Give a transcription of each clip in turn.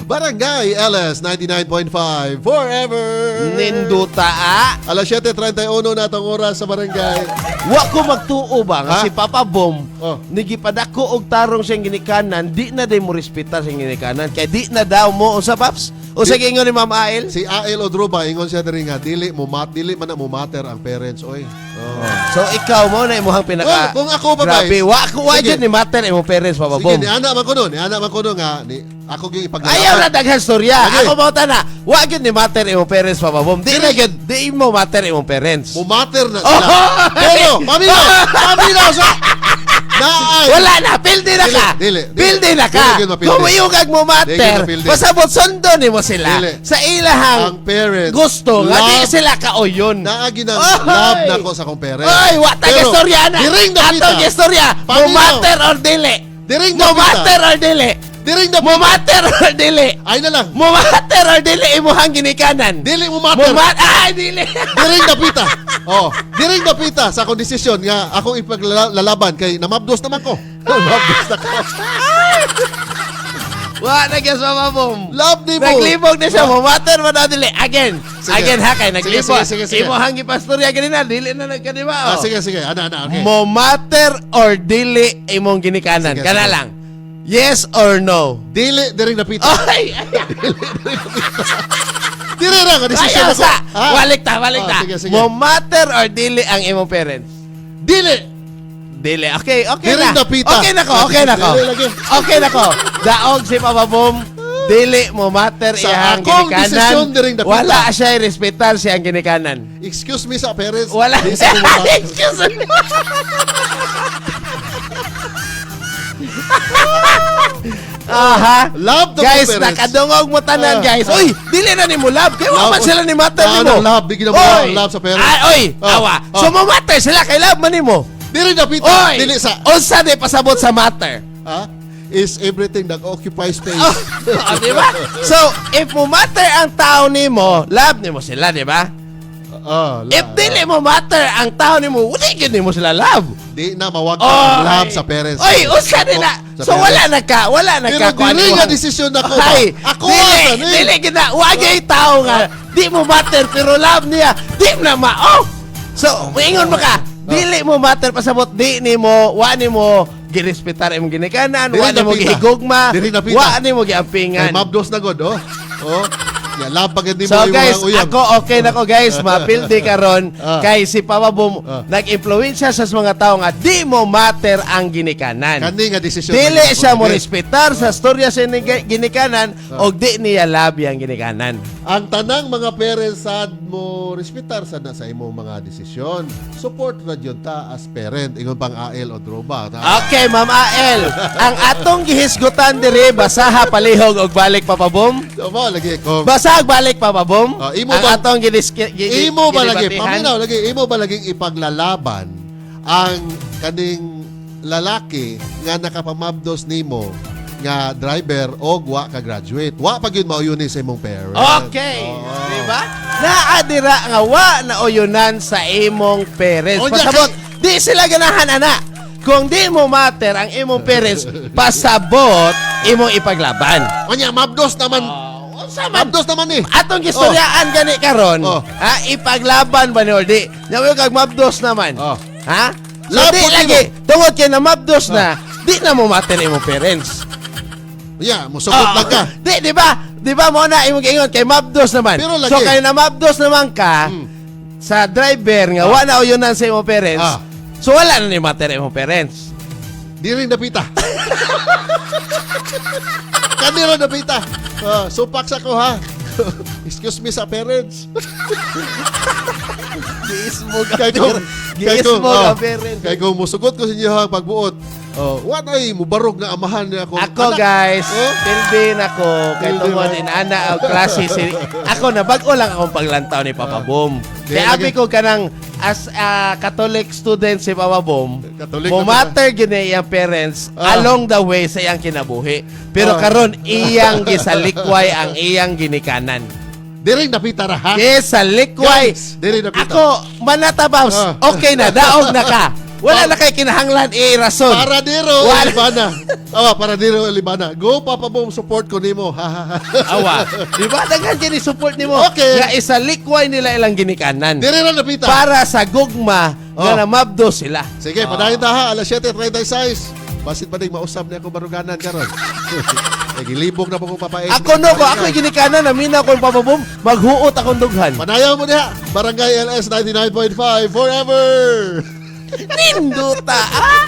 Barangay LS 99.5 Forever. Ninduta Alas 7:31 na itong oras sa barangay. Wa ko magtuo ba nga Ha? si Papa Bom Oh. nigipadako og tarong siyang ginikanan, di na day mo respetar siyang ginikanan kay di na daw mo usa paps. O sige ingon ni Ma'am Ael. Si Ael Odruba ingon siya diri nga dili man na mo matter ang parents oy. Oh. So ikaw mo na imong pinaka. Kung ako ba, Grabe, guys? wa ko wa Sige. jud ni matter imong parents Papa Sige, Bom. ni ana man ko nun nga ni ako gyud ipaglalaban. Ayaw na daghang storya. Sige. Ako mo na. Wa gyud ni matter imong parents Papa Bom. Di na gyud di mo matter imong parents. Mo matter na Oh! sila. Pero paminaw sa naay. Wala na, pildi na ka. Dili. Pildi na Dili ka. gyud mapildi. Kung mayugag mo Dili matter, gyud mapildi. pasabot sundo nimo sila Dili. sa ilahang Ang parents gusto nga di sila kaoyon. naagi ng Oy! love na ko sa kong parents. Oy, wa ta Pero, istorya na. Diring na pita. Atong istorya, mo Paminaw. matter or dili. Diring Mo na pita. matter or dili. Diring na Mo matter or dili. Ay na lang. Mo matter or dili imuhang ginikanan. Dili mo Mo matter. ay dili. Diring napita. Oh, diring napita sa akong desisyon nga akong ipaglalaban kay namabdos naman ko. Namabdos na ko. Wa na gyud Papa Bom. Love ni mo. Naglibog na siya, mo matter mo na dili. Again. Sige. Again ha kay naglibog. Sige. Imo hangi pastorya ganina dili na nagkadiba. Sige. Ana, okay. Mo matter or dili imong ginikanan. Sige, Kana sige. lang. Yes or no? Dili, diring napita. Ay! Dili ra nga desisyon Ayaw ako. sa! Ha? Balik ta. Sige. Mo matter or dili ang imong parents? Dili. Dili. Okay Diring na. napita. Okay na ko. Dili lagi. Okay na ko. Daog si Papa Bom. Dili mo matter Sa iyang akong desisyon, diring ginikanan. napita. Wala siya respetar siyang ginikanan. Excuse me sa parents. Wala. Di sa mga- Excuse me. Aha. Love the Guys, parents. nakadungog mo tanan, guys. Uy, dili na ni mo love. Kaya Love, man sila ni matter ni ano, mo. love, bigyan mo Oy. love sa parents. Ay, oy, Oh, awa. oh. So mo matter sila kay love man nimo. Dili napita. Oy. Dili sa Unsa di pasabot sa matter? ha? Is everything that occupies space. Oh, di ba? So, if mo matter ang tao nimo, love nimo sila, di ba? If dili mo matter ang tao nimo, wala gyud nimo sila love. Di na mawag ka ang love sa parents. Oy, unsa nila? Sa So parents. wala na Pero ka kuan dili mo. nga desisyon ako ba? Ay, Ako dili, asa ni. dili gina, wag ay tao nga. Di mo matter pero love niya. Di na mao. So, moingon mo ka. Dili mo matter pasabot di nimo, wa nimo girespetar imong ginikanan, Dili wa nimo napita. gihigugma, Dili napita. wa nimo Kay giampingan. mabdos na god, oh. Oh. Ya love pagid mo So yung guys, mga uyab. ako okay na ko guys, mapildi karon Ah. kay si Papa Bom Ah. nag-impluwensya sa mga tao nga di mo matter ang ginikanan. Kani nga desisyon. Dili na siya ako. mo respetar sa storya sa ginikanan og di niya labi ang ginikanan. Ang tanang mga parents sad mo respetar sad na sa imong mga desisyon. Support ra jud ta as parent ingon pang Ael Odroba. Okay, Ma'am Ael, ang atong gihisgutan diri basaha palihog og balik Papa Bom. So, mo lagi ko. Basag balik Papa Bom. Imo ang ba- atong Imo ba lagi gidebatihan. paminaw lagi imo ba lagi ipaglalaban ang kaning lalaki nga nakapamabdos nimo nga driver o wa ka graduate. Wa pa gyud mauyoni sa imong parents. Okay. Oo. Di ba? Naadira nga wa na oyunan sa imong parents. O, Pasabot, di sila ganahan ana. Kung di mo matter ang imong parents, pasabot imong ipaglaban. Anya mabdos naman. Unsa man Mabdos naman eh. atong gistoryaan gani karon, Oh. ha, ipaglaban ba ni or di? Nyawa kag mabdos naman. Oh. Ha? So Labo di nimo. lagi, tungod kay na mabdos na, di na mo matter imong parents. Yeah, musugot lang ka. Di ba? Di ba mo na imong ingon kay mabdos naman. Pero lagi. So kay na mabdos naman ka sa driver nga wa na uyunan sa imong parents. Ah. So wala na ni matter imong parents. Di rin napita. Kaniro napita. Supak sa ko ha. Excuse me sa parents. Giis mo ka. Kay kung Giis mo ka parents. Kay kung musugot ko sa inyo ha pagbuot. Wa na mubarog na amahan niya ako. Ako guys, Oh. pildi na ko kay Pildi tungod ba? inana og klase si ako na bag-o lang akong paglantaw ni Papa Bom. Di Kaya lagi. abi ko kanang as a Catholic student si Papa Bom. Catholic Mo na matter gyud ni iyang parents along the way sa iyang kinabuhi. Pero Ah. karon iyang gisalikway ang iyang ginikanan. Di rin napita ra ha. Gisalikway. Guys, di rin napita. Ako manatabaws. Ah. Okay na, daog na ka. Wala na kay kinahanglan i-rason. Paradero Wala. Libana. Paradero Libana. Go Papa Boom, support ko nimo. Ha ha ha. Awa. Di ba? Daghan kini support nimo. Okay. Nga isa likway nila ilang ginikanan. Dire na napita. Para sa gugma nga namabdo sila. Sige, padayon ta ha, alas 7:36. Basit pa din mausap niya ako baruganan karon. Nagilibog na po kong papain. Ako no ko, ako ginikanan namina ko Papa Boom, maghuot akong dughan. Panayaw mo niya. Barangay LS 99.5 forever. Ninduta, ah!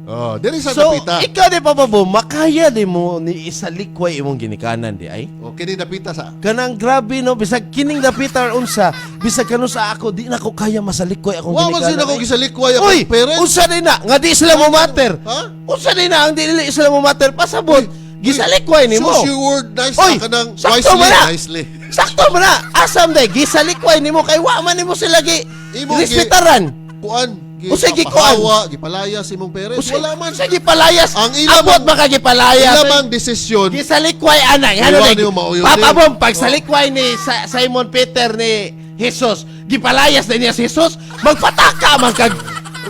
Oh, diri sa So, napita. ikaw di Papa Boom, makaya di mo ni isa likway imong ginikanan di ay? Oh, kini napita sa. Kanang grabe no, bisag kining dapitar unsa, bisag kanu sa ako, di na ko kaya masalikoy akong Wa man ginikanan. sila ko ay. gisalikway ako Uy, parents. unsa din na, nga di sila mo matter. Ha? Unsa din na, ang dili sila mo matter, pasabot, gisalikway ni mo. Sus your word nice Uy, ka nang sakto mo na. wisely. Sakto mo na, asam day, gisalikway ni mo, kay wa man ni mo sila Imo, respetaran. Kuan. O sige, papahawa, gipalayas imong parents. Wala man. Sige, palayas. Ang ilamang- Abot baka gipalayas. Ilamang desisyon. Gisalikway anay. Iwan Ano niyo mauyon Papa din. Bom, pag salikway ni Simon Peter ni Jesus, gipalayas din niya si Jesus, magpataka man kag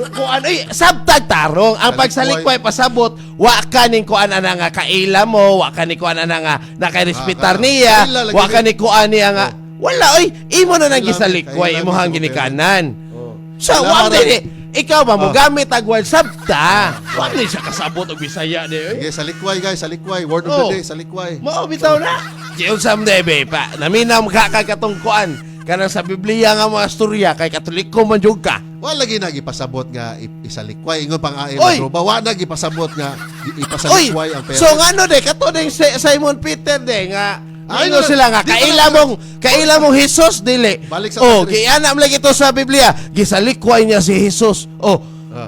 kuan ay sabtag tarong ang pagsalikway pasabot wa kaning kuan ana nga kaila mo, wa kaning kuan ana nga nakarespetar niya, kaila lagi wa ni- kaning kuan niya nga wala oy imo na nang Kaila, gisalikway kaila imo hang ni Simon ginikanan. Oh. So, Kailangan- wag din ikaw ba mo gamit ang word sabta? Wag din siya kasabot og Bisaya di. Sige, salikway guys, salikway. Word of Oh. the day, salikway. Mao bitaw na. Diyon someday be pa. Naminaw kakatong kuan kanang sa Biblia nga mga storya kay Katoliko man jud ka. Wala lagi nagipasabot nga isalikway. Ingon pang ail Oy! roba. Wala nagipasabot nga Oy. ipasalikway ang parents. So ngano de kato ding Simon Peter de nga Ay, ano no, sila nga di pa kaila mong Jesus dili. Balik sa Oh, Padre. giana man lagi ito sa Biblia. Gisalikway niya si Jesus. Oh, Ah.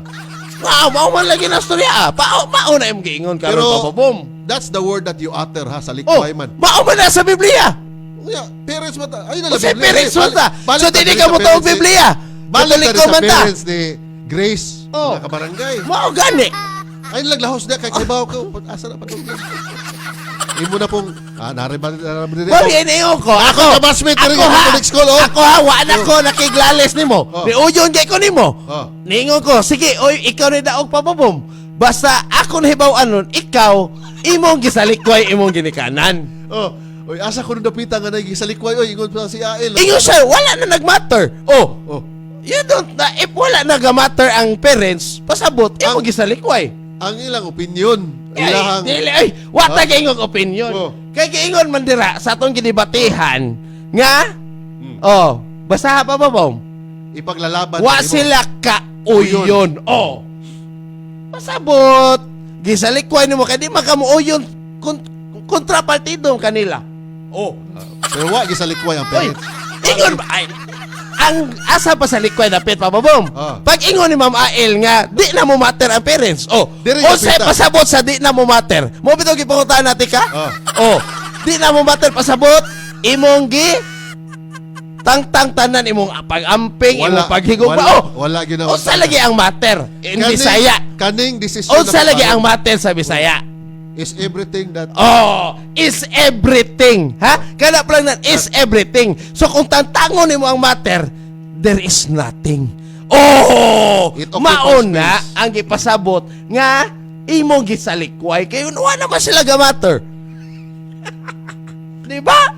mao man lagi na storya. Mao na imong giingon karon Pero- Papa Bom. That's the word that you utter ha, Oh, salikway man. mao man na sa Biblia. Yeah, parents mo ta. Ay na Kasi parents mo ta. So, ta di diri ka sa mo taong parents ni- Biblia. Balik Katoliko ta rin sa man ta. parents ni Grace, Oh. mga kabarangay. Mao gani. Ay naglahos na kay kibaw ko. Asa na patong. Imo na pong nariban diri. Bali iniyo ko. Ako ka batchmate rin sa Catholic school, oh. Ako ha, wa na ko nakiglales nimo. Oh. Niuyon kay ko nimo. Oh. Ningon ko, sige, oy, ikaw ni daog papabom. Basta ako nahibaw anon, ikaw imong gisalikway imong ginikanan. Oh. Oy, asa ko nung napita nga nagisalikway. Oy, ingon pa si Ael. Ingon siya, wala na nagmatter. Oh, Oh. you don't na if wala nagamatter ang parents, pasabot imong gisalikway. Ang ilang opinion, Ay, ilahang dili, ay, wata kay ingong opinion. Oh. Kay giingon man dira sa atong gidibatihan nga oh, basta pa ba bom? ipaglalaban Wa nimo. sila ka uyon. Oh. Pasabot. Gisalikway nimo kay di makamuuyon kontra partido kanila. Oh. Pero wa gisalikway ang Oy, parents. ingon ba ay ang asa pa sa likway dapit pa babom. Ah. Pag ingon ni Ma'am Ael nga di na mo matter ang parents. Oh. Diri O kapita. sa pasabot sa di na mo matter. Mo bitaw gipangutan natin ka? Ah. Oh. Di na mo matter pasabot imong gi tangtang tanan imong pag-amping imong paghigog ba? Oh. Wala ginawa. O sa lagi ang matter in Kaning- Bisaya. Kaning desisyon O na sa lagi papalo ang matter sa Bisaya. is everything that Oh, is everything. Ha? Kana pa lang na, is everything. So kung tantangon nimo ang matter, there is nothing. Oh, It occupies mauna space. ang gipasabot nga imong gisalikway kay unuwa naman sila ga matter. Di ba?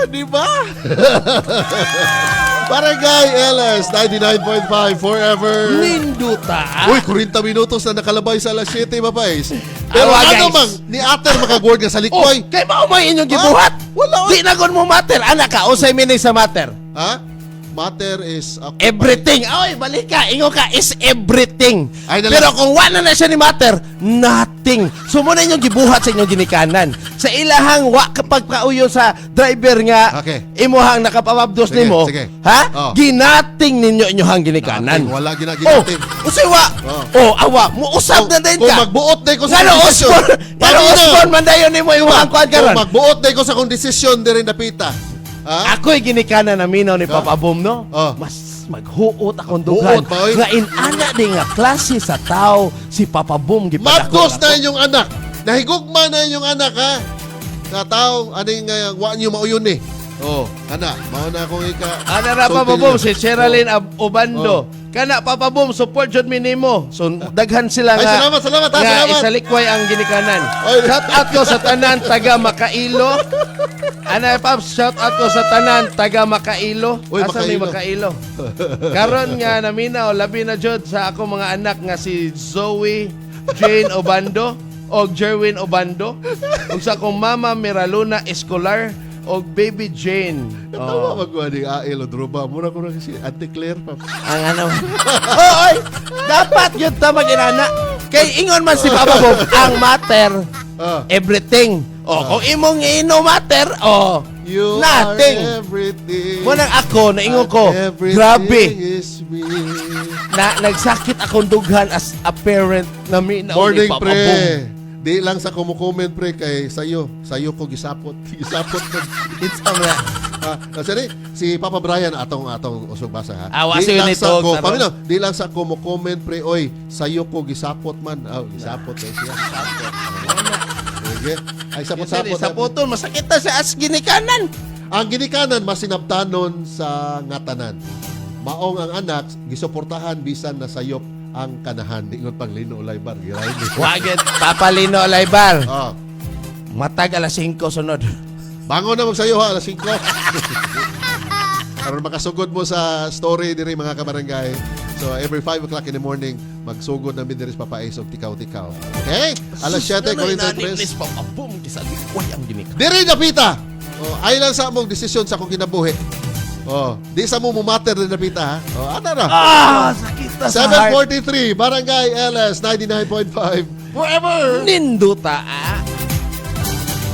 Di ba? Barangay LS 99.5 forever. Ninduta. Uy, 40 minutos na nakalabay sa alas 7, mapais. Pero Awa, ano guys. mang, ni Ater makagword nga sa Oh, likway. kay mao may inyong gibuhat. Wala, Di na gon mo matter. Anak ka, usay minay sa matter. Ha? Matter is Everything. Oy, balik ka. Ingo ka is everything. Ay, dala- Pero kung wala na siya ni matter, nothing. So muna inyong gibuhat sa inyong ginikanan. Sa ilahang wa kapag kauyo sa driver nga Okay. imuhang nakapamabdos Sige, nimo, sige. ha? Oh. Ginating ninyo inyong ginikanan. Nothing. Wala Oh, ginaginatin. usay wa. Oh. Awa, muusab na din Kung ka. magbuot na ko sa Ngano kondisyon. Osborne, ngano Osborne man dayon nimo imuhang kuan Kung karon. magbuot na ko sa kondisyon din napita. Ha? Ako'y ginikanan na minaw ni Ah. Papa Boom, no? Ah. Mas maghuot akong dughan. Maghuot ba, oy? Nga inana di nga klase sa tao si Papa Boom Mabdos gipadakon na ako. inyong anak. Nahigugma na inyong anak, ha? nga tao aning wa nyo mauyon ni. Oh, kana mao na akong Ana ra pa sulti babom nyo. si Cherilyn Obando. Kana papabom support jud mi nimo. So daghan sila Ay, nga. salamat, ha, nga salamat. isalikway ang ginikanan. Oy. Shout out ko sa tanan taga Makailo. Ana Paps, shout out ko sa tanan taga Makailo. Uy, Asa may Makailo. Makailo? Karon nga naminaw labi na jud sa ako mga anak nga si Zoe Jane Obando og Jerwin Obando. Ug sa akong mama Miraluna Escolar og baby Jane. Tama magwa ni Ael Odroba. Mura ko na kasi Auntie Claire pa. Ang ano. Oy, dapat yun ta mag-inana. Kay ingon man si Papa Bob, ang matter, Ah. everything. Kung imong ino matter, You nothing. are everything. Mo nang ako, naingon ko, Everything grabe, is me. na nagsakit akong dughan as a parent na minaw Morning, ni Papa pre. Bob. Di lang sa kumukomment, pre, kay sayo. Sayo ko gisapot. Gisapot ko. It's na. Sorry, si Papa Brian, atong usog basa ha. Awa Di siya lang nito, sa ko, taro. paminaw, di lang sa kumukomment, pre, oy, sayo ko gisapot man. Gisapot kay siya. Sige. Ay, sapot-sapot. Sa puton, masakit na sa as ginikanan. Ang ginikanan masinabtanon sa ngatanan. Maong ang anak gisuportahan bisan na sayop ang kanahan. Ingon pang lino ulay bar giray ni. Wagit, Papalino Laybar. Oh. Matag alas 5 sunod. Bangon na magsayo ha alas 5. Para makasugod mo sa story diri mga kabarangay. So every 5 o'clock in the morning magsugod na diri sa Papa Ace og tikaw-tikaw. Okay? Alas 7:43. Papabom, kisalikway ang ginik. Diri napita. Oh, ay lang sa among desisyon sa akong kinabuhi. Oh, di sa mo mumater din napita ha. Oh, ana ra. Sakit na sa heart. 7:43 Barangay LS 99.5 forever. Ninduta,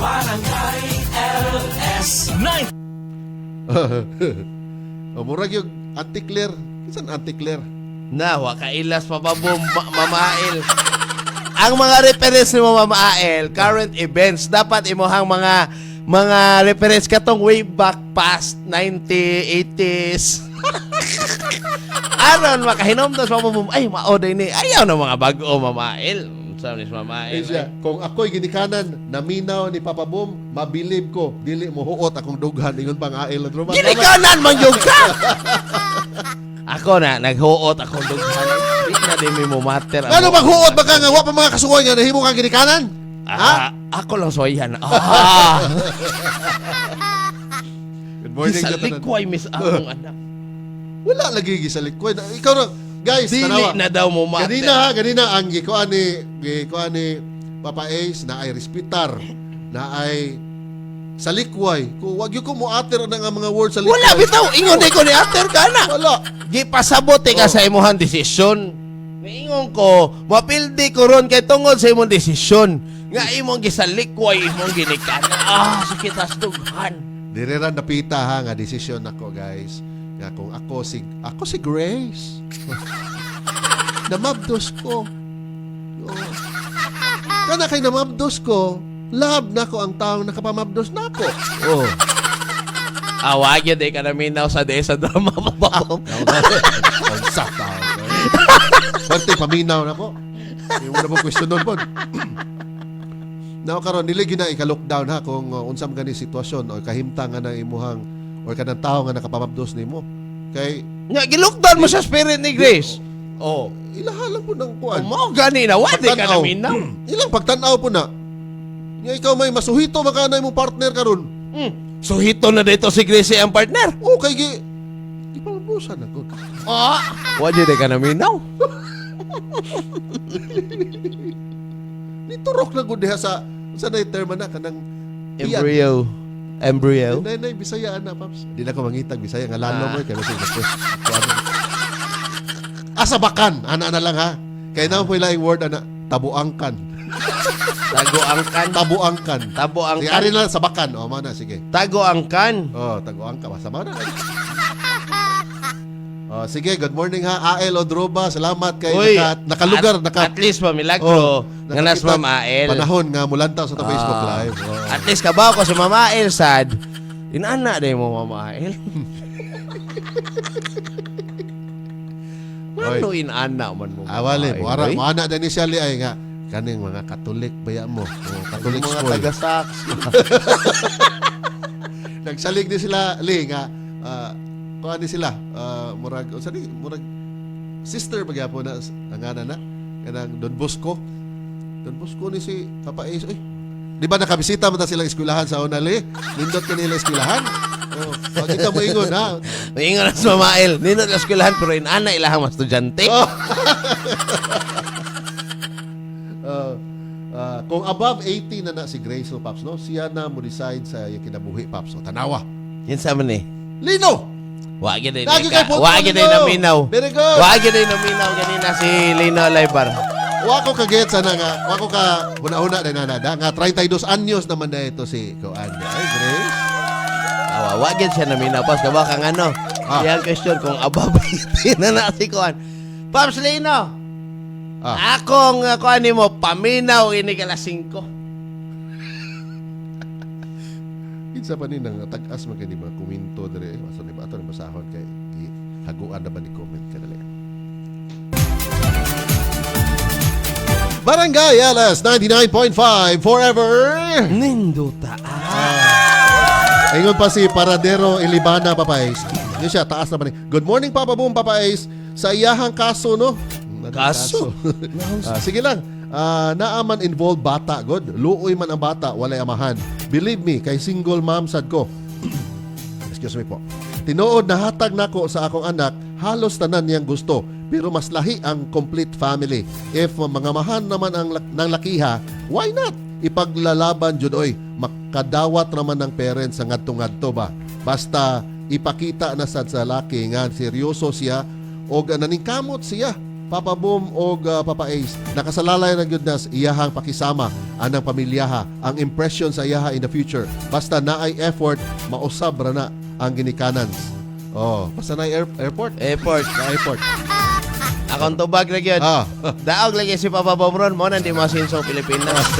Barangay LS 9. Murag yung anti-clear. Kisan anti-clear? Nawa ka ilas papabom, mamael. Ang mga reference ni mo mamael, current events, dapat imuhang mga reference katong way back past 90s, 80s. Aron makahinomdos mamabom, ay maoday ni ayaw na mga bago mamael. Sabi ni mamael. Siya, kung ako'y ginikanan, naminaw ni Papa Boom, mabilib ko, dili mo huot akong dughan, ingon pang ail at rumah. Ginikanan man yung ka! Ako na, naghuot akong dughan. Di na din mo matter. Ano maghuot baka nga, wa pa mga kasukoy nga, nahimo kang ginikanan? Ha? Ako lang soyhan. Good morning, Sa Jatanan. likway, miss akong anak. Wala lagi gisalikway. Ikaw na, guys, Dili tanawa. na daw mo matter. Ganina ang gikuan ni Papa Ace na ay respitar, na ay sa likway. Kung wag yung ko mo ater na nga mga words sa likway. Wala bitaw, ingon di ko ni ater ka na. Wala. Gipasabote ka sa imuhang desisyon. Ingon ko, mapildi ko ron kay tungod sa imong desisyon. Nga imong gisalikway, imong ginikana. Sakit as dughan. Dire ra napita ha nga desisyon nako, guys. Nga kung ako si Grace. Namabdos ko. Oh. Kana kay namabdos ko, love nako ang taong nakapamabdos nako. Oh. Awagyan di ka naminaw sa drama papabom. Ang sataw. Pati paminaw nako. Hindi mo na po question doon po. Now karon dili gyud na ika-lockdown ha kung unsam gani sitwasyon o kahimtang nga na imuhang or kanang tawo nga nakapamabdos nimo. Kay Nga, gilockdown mo sa spirit ni Grace. Oh. ilaha lang po ng kuan. Mo gani na, wadi ka Pagtanaw. naminaw. Ilang pagtanaw po na. Nga ikaw may masuhito makanay mo partner karon. So hito na dito si Gracie ang partner. Okay gi. Ipamabusan ako. Wadi di ka naminaw. Niturok na gud diha sa nay term na kanang tiyan. Embryo. Nay Bisaya na paps. Di na ko mangitag Bisaya nga lalo mo kay kasi asabakan ana na lang ha. Kay na po laing word ana tabuangkan. Tagoangkan. Tabuangkan. Sige Taboangkan. ari na sabakan. O mana sige. Tagoangkan. Oh, taguangka masama na. Oh, sige, good morning ha. Ael Odroba, salamat kay Uy, nakalugar, At least pa milagro. Nga nas nakakita Ma'am Ael. Panahon nga mulantaw sa Facebook Live. Oh. At least kabaw ko si Mama Ael sad. Inana din mo Mama Ael. Ano inana man mo? Awali, Mama Ael, mo ana din ni Shelly ay nga kaning mga Katolik baya mo. Katolik Mga school. taga-Saks. Nagsalig din sila li nga kuan ni sila murag sister bagyapo na ang ana na kanang Don Bosco ni si Papa Ace. Di ba nakabisita mo ta silang eskwelahan sa una li? Nindot kanila eskwelahan. Pag kita mo ingon ha. Maingon na sa Mamael. Nindot na eskwelahan pero inana ilahang mga estudyante. Kung above 18 na si Grace o Paps, no? Siya na mo decide sa iyang kinabuhi, Paps. O, tanawa. Yan sa man eh. Lino! Wa gid ay Lagi kay punto, na Lino. minaw. Very good. Wa gid ay naminaw ganina si Lino Alaybar. Wa ko kaget sana nga. Wa ko ka una-una na nanada. Nga 32 anyos naman na ito si Kuan. Ay, Grace. Wa gid siya naminaw pas ka ba kang ano? Iyang question kung above 18 na si Kuan. Pops Lino. Akong kuan nimo paminaw ini kala 5. Kinsa pa ni nang tag-as man kay di mga komento dire. Asa ni ba ato ni basahon kay haguan na ba ni comment kadali. Barangay LS 99.5 Forever. Ninduta. Ayun pa si Paradero Ilibana, Papa Ace. Yun siya, taas na ba ni. Good morning, Papa Boom, Papa Ace. Sa iyahang kaso, no? Kaso? Sige lang. Naaman involved bata, God. Luoy man ang bata, walay amahan. Believe me, kay single mom sad ko. Excuse me po. Tinuod na hatag nako sa akong anak, halos tanan niyang gusto. Pero mas lahi ang complete family. If mga mahan naman ng lakiha, why not? Ipaglalaban jud oy, makadawat naman ng parents sa ngadto-ngadto ba. Basta ipakita na sad sa laki nga seryoso siya og naningkamot siya. Papa Boom og Papa Ace, nakasalalay na gyud nas iyahang pakisama anang pamilyaha, ang impression sa iyaha in the future. Basta naay effort, mausab ra na ang ginikanan. Basta naay airport. Airport. Airport. Akong tubag na gyud. Daog lagi si Papa Bomron mo nandi masinsong Pilipinas.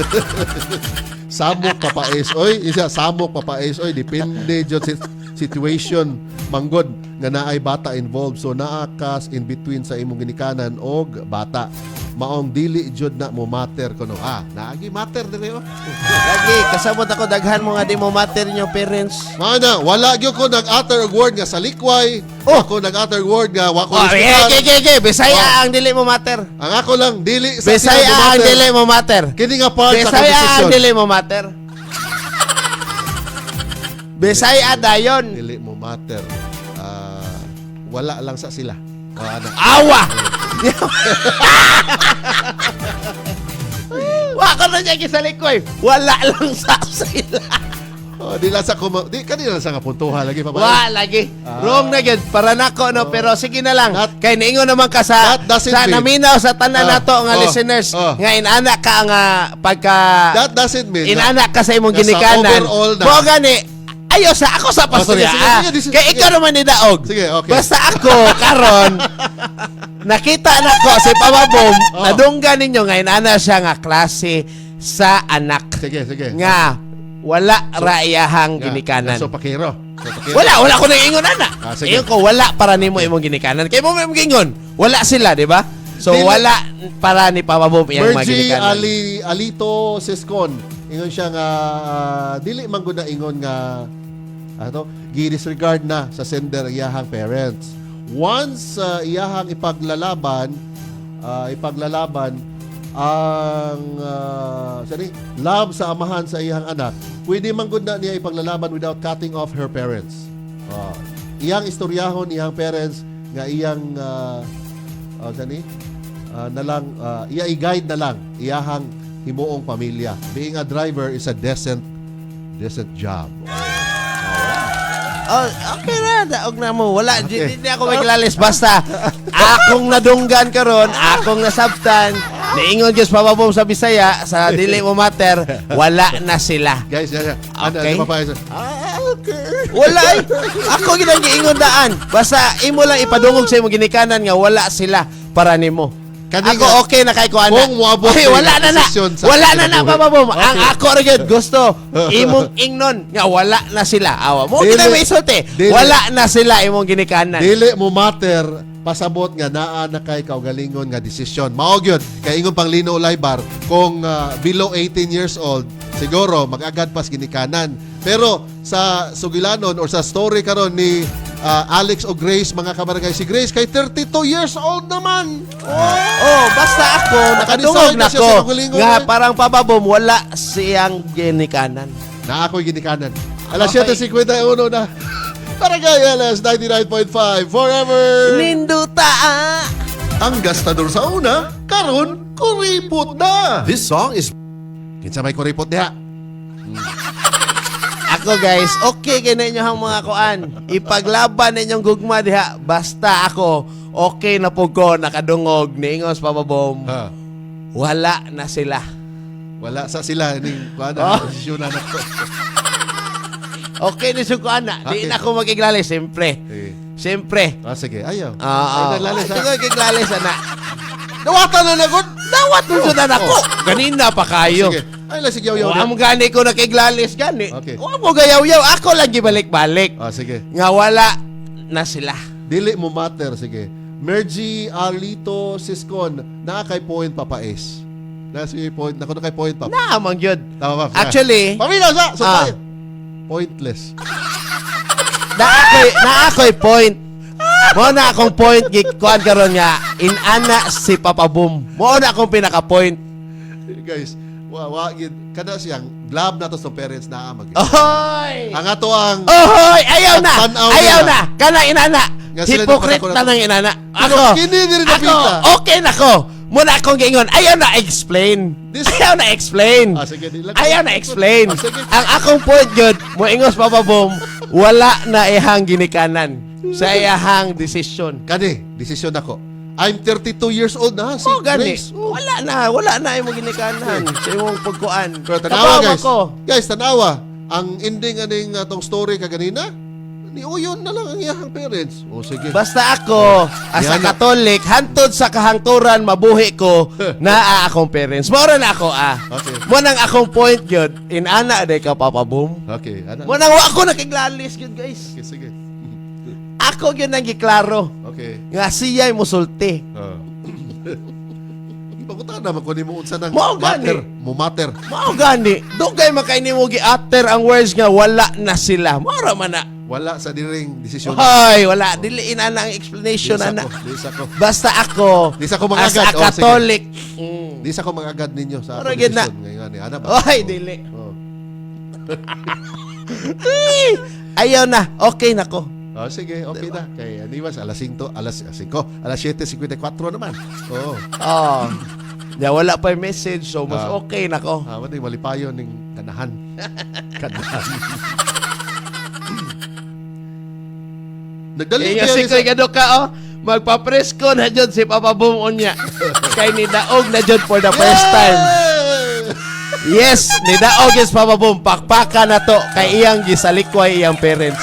Samok Papa Ace oy, samok Papa Ace oy, depende jud situation manggod nga naay bata involved, so naa kas in between sa imong ginikanan og bata. Maong dili jud na mo matter kuno. Naagi matter dire Lagi kasabot ako daghan mo nga di mo matter inyo parents. Mana, wala gyud ko nag-utter og word nga salikway. Ako nag-utter og word nga wa ko Okay. Bisaya ang dili mo matter. Ang ako lang dili sa Bisaya ang dili mo matter. Kini nga part sa Bisaya ang conversation. dili mo matter. Bisaya dayon. Dili mo matter. Wala lang sa sila. Awa! Wako na niya kisalikoy. Wala lang sa sila. Di lang sa di kanila sa nga puntuhan lagi pa ba? Wa lagi. Wrong na gyud para nako no pero sige na lang. Kay niingon naman ka sa That doesn't mean- naminaw sa tanan nato nga listeners nga inana ka nga pagka That doesn't mean inana ka sa imong Nasa ginikanan. overall na. Mo gani ayo sa ako sa pastorya. sige, Kay ikaw naman ni daog. Sige, okay. Basta ako karon nakita nako si Pamabom nadunggan ninyo nga inana siya nga klase sa anak. Sige. Nga wala raiyahang ginikanan. So pakiro. Wala ko nang ingon ana. Sige. Ingon ko wala para nimo imong ginikanan. Kay mo imong gingon, wala sila, di ba? So Dili- wala para ni Pamabom iyang mga Mergy ginikanan. Alito Siskon. Ingon siya nga dili man gud na ingon nga gi-disregard na sa sender iyahang parents. Once iyahang ipaglalaban ang love sa amahan sa iyang anak, pwede man gud na niya ipaglalaban without cutting off her parents. Iyang istoryahon iyang parents nga iyang i-guide na lang iyahang himuong pamilya. Being a driver is a decent job. Okay na, daog na mo. Wala, Okay. hindi ako maglalis. Basta, akong nadunggan karon, akong nasabtan, niingon Diyos Pamabom sa Bisaya, sa dili mo matter, wala na sila. Guys, Okay. Okay. Wala eh. Ako ginang giingon daan. Basta imo lang ipadungog sa imong ginikanan nga wala sila para nimo. Kani Ako nga, okay na kay ko ana. kung moabot Okay, kayo wala ng na na. desisyon sa Wala na na kinabuhi. bababom. Okay. Ang ako ra gyud gusto imong ingnon nga wala na sila. Awa mo Dili. kita may isulti. Dili. Wala na sila imong ginikanan. Dili mo matter pasabot nga naa na kay kaugalingon nga desisyon. Mao gyud kay ingon pang Lino Ulaybar kung below 18 years old siguro mag-agad pas ginikanan. Pero sa sugilanon or sa story karon ni Alex o Grace mga kabarangay, si Grace kay 32 years old naman. Oh, basta ako nakadungog Nakadeside na na siya ko sa kagulingon, nga eh. parang pababom wala siyang ginikanan. Na ako'y ginikanan. Alas 7:51 na. Barangay LS 99.5 forever. Ninduta ah. Ang gastador sa una, karon kuripot na. This song is kinsa may kuripot diha. Ako guys, okay kay ninyo ang mga kuan. Ipaglaban ninyong gugma diha. Basta ako, okay na po ko nakadungog niingos pababom. Ha. Wala na sila. Wala sa sila ning kuan Oh. desisyon na nako. Okay ni sukuan na. Di Okay. na ako magiglali, siyempre. Siyempre. Sige, ayaw. Ah, Ay, naglalis, ha? Sige, giglali sana. Nawatan na nagod. Dawat mo na ako. Ganina pa kayo. Sige. Ay, lang sige, yaw-yaw. O, am gani ko nakiglalis gani. Okay. O, mo gayaw-yaw. Ako lang gibalik-balik. Sige. Nga wala na sila. Dili mo matter, sige. Mergy Arlito Siscon, na kay point papais. Na si point, nako na kay point pa. Naamang yun. Tama ba? Actually, Paminaw sa. So, Ah. pointless. na ako'y point. Mo na akong point kuan karon nga inana si Papa Boom. Mo na akong pinaka-point. Guys, gid kada siyang blab na to sa parents na amag. Ohoy! Ang ato ang Ohoy! Ayaw na! Tanaw Ayaw nila. na! Kana inana! Nga sila Hypocrite nagpanako na na- ng inana. Pero Ako! kini diri Ako! napita. Okay na ko! Muna akong gingon. Ayaw na explain. This- Ayaw na explain. Sige, di lang. Ayaw na explain. Sige. Ang akong point yun, moingos Papa Boom, wala na ihang ginikanan sa ihang decision. Kani, desisyon ako. I'm 32 years old na. Si Mo gani. Grace. Wala na imong ginikanan sa imong pagkuan. Pero tanawa Kabawa guys. ko. Guys, tanawa. Ang ending aning atong story kaganina, ni Uyon na lang ang iyang parents. O sige. Basta ako, as a Yan na. Katolik, hantod sa kahangturan, mabuhi ko na akong parents. Mora na ako Okay. Mo nang akong point yun, inana day ka Papa Boom. Okay, ano? Mo nang wa ako nakiglalis yun guys. Sige, sige. Ako yun nang giklaro. Okay. Nga siya'y musulti. Ipagutan naman kung di mo unsa ng Mao gani. matter. Mao gani, dugay makay nimo gi-utter ang words nga wala na sila. Mora man na. Wala sa diring desisyon. Hoy, wala dili inana ang explanation ana. Di sa ko. Basta ako, Di sa ko as mangagad. a Catholic. Di sa ko mangagad ninyo sa Mara akong gid na. desisyon ngayon ni ana ba? Hoy, dili. Oh. Ayaw na. Okay na ko. Oh, sige, okay na. Kay aniwas alas 5, alas 7:54 naman. Oo. Oh. Ya wala pa yung message so mas Ah. okay na ko. Ah, wala malipayon ning kanahan. Kanahan. Nagdali Kaya si Koy Gado ka, oh, magpapresko na dyan si Papa Boom unya. Kay ni Daog na dyan for the first time. Yes, ni Daog is Papa Boom. Pakpaka na to kay iyang gisalikway iyang parents.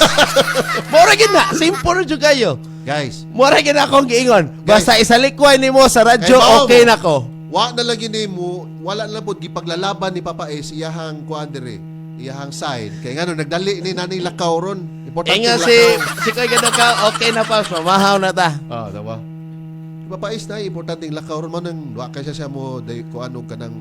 Mura gid na, simple jud kayo. Guys, Mura gid na akong giingon. Basta isalikway nimo sa radyo, Kay mao okay mo. na ko. wa na lagi nimo, wala na pod gipaglalaban ni Papa S iyahang kuan diri, iyahang side. Kay ngano nagdali ni Nanay Lakaw ron. Importante Kaya ang si lakaw. Koy Gado ka, okay na pa, mamahaw na ta. Ah, dawa. Papa S na importante ang lakaw ron man nang wa kay siya mo day ko anong kanang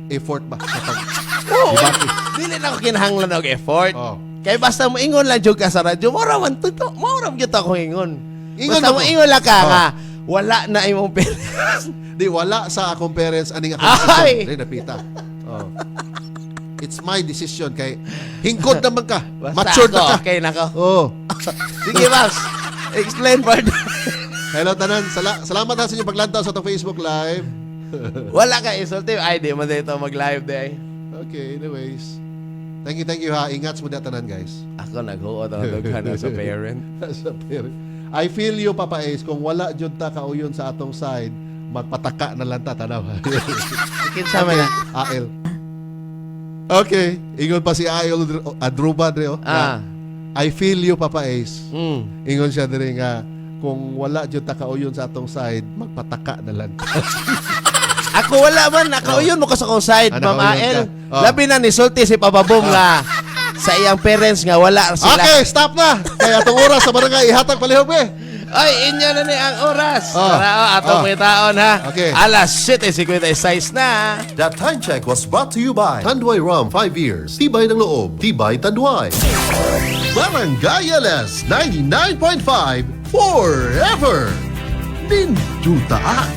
effort ba sa pag Oo, debate. dili na ako kinahanglan og effort. Oh. Kay basta mo ingon lang jud ka sa radyo, mora man tuto, mora gyud ako ingon. Ingon Basta ako. mo ingon lang ka Oh. nga, wala na imong parents. Di wala sa akong parents aning akong Ay! decision. Di napita. Oh. It's my decision kay hingkod naman ka. Basta Matured ako, na ka. okay na ko. Oh. Sige, Max. Explain further. Hello tanan. Salamat ha sa inyong paglantaw sa itong Facebook Live. Wala ka insultive. Ay, di man dito mag-live day. Okay, anyways. Thank you ha. Ingat mo na tanan, guys. Ako naghuot ang dughan na sa parent. Sa parent. I feel you, Papa Ace. Kung wala jud ta kauyon sa atong side, magpataka na lang ta tanaw. Sikin sa man na. AL. Okay. Ingon pa si AL Adruba dre oh. Ah. I feel you, Papa Ace. Mm. Ingon siya diri nga kung wala jud ta kauyon sa atong side, magpataka na lang. Ako wala man, nakauyon mo ka sa kong side, Ah, Ma'am nakauyon Ael. ka. Oh. Labi na ni sulti si Pababong nga sa iyang parents nga wala sila. Okay, stop na. Kaya atong oras sa barangay ihatag palihog be. Ay, inyo na ni ang oras. Oh. Para atong Oh. mga taon ha. Okay. Alas 7:56 na. That time check was brought to you by Tanduay Rum 5 years. Tibay ng loob. Tibay Tanduay. Barangay LS 99.5 forever. Ninduta.